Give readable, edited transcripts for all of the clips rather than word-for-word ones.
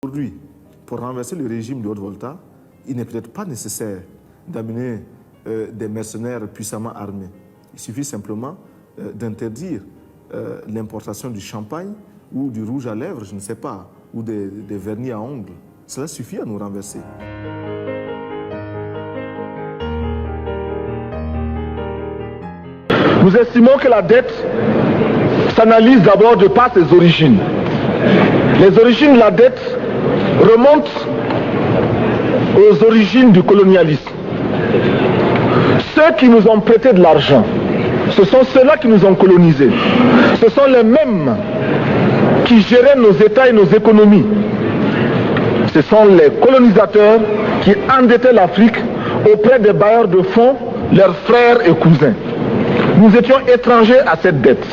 Aujourd'hui, pour renverser le régime de Haute-Volta, il n'est peut-être pas nécessaire d'amener des mercenaires puissamment armés. Il suffit simplement d'interdire l'importation du champagne ou du rouge à lèvres, je ne sais pas, ou des vernis à ongles. Cela suffit à nous renverser. Nous estimons que la dette s'analyse d'abord de par ses origines. Les origines de la dette remontent aux origines du colonialisme. Ceux qui nous ont prêté de l'argent, ce sont ceux-là qui nous ont colonisés. Ce sont les mêmes qui géraient nos États et nos économies. Ce sont les colonisateurs qui endettaient l'Afrique auprès des bailleurs de fonds, leurs frères et cousins. Nous étions étrangers à cette dette.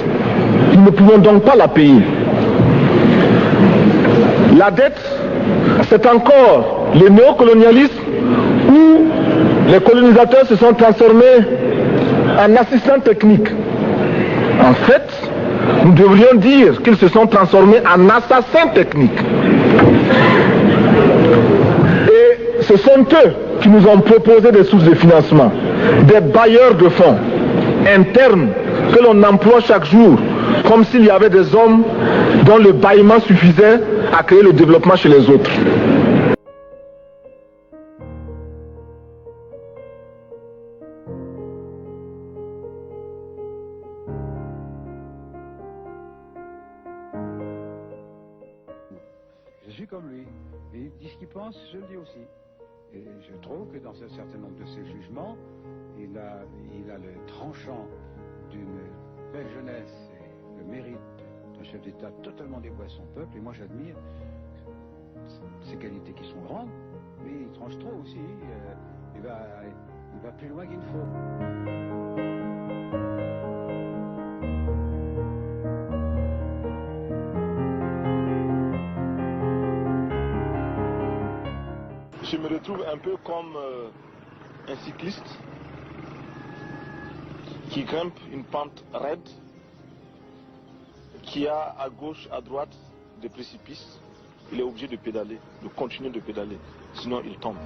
Nous ne pouvons donc pas la payer. La dette, c'est encore le néocolonialisme où les colonisateurs se sont transformés en assistants techniques. En fait, nous devrions dire qu'ils se sont transformés en assassins techniques. Et ce sont eux qui nous ont proposé des sources de financement, des bailleurs de fonds internes que l'on emploie chaque jour, comme s'il y avait des hommes dont le bâillement suffisait à créer le développement chez les autres. Je suis comme lui. Il dit ce qu'il pense, je le dis aussi. Et je trouve que dans un certain nombre de ses jugements, il a le tranchant d'une belle jeunesse et le mérite d'un chef d'État totalement dévoué à son peuple. Et moi, j'admire ses qualités qui sont grandes, mais il tranche trop aussi. Il va plus loin qu'il ne faut. Je me retrouve un peu comme un cycliste qui grimpe une pente raide, qui a à gauche, à droite des précipices. Il est obligé de pédaler, de continuer de pédaler, sinon il tombe.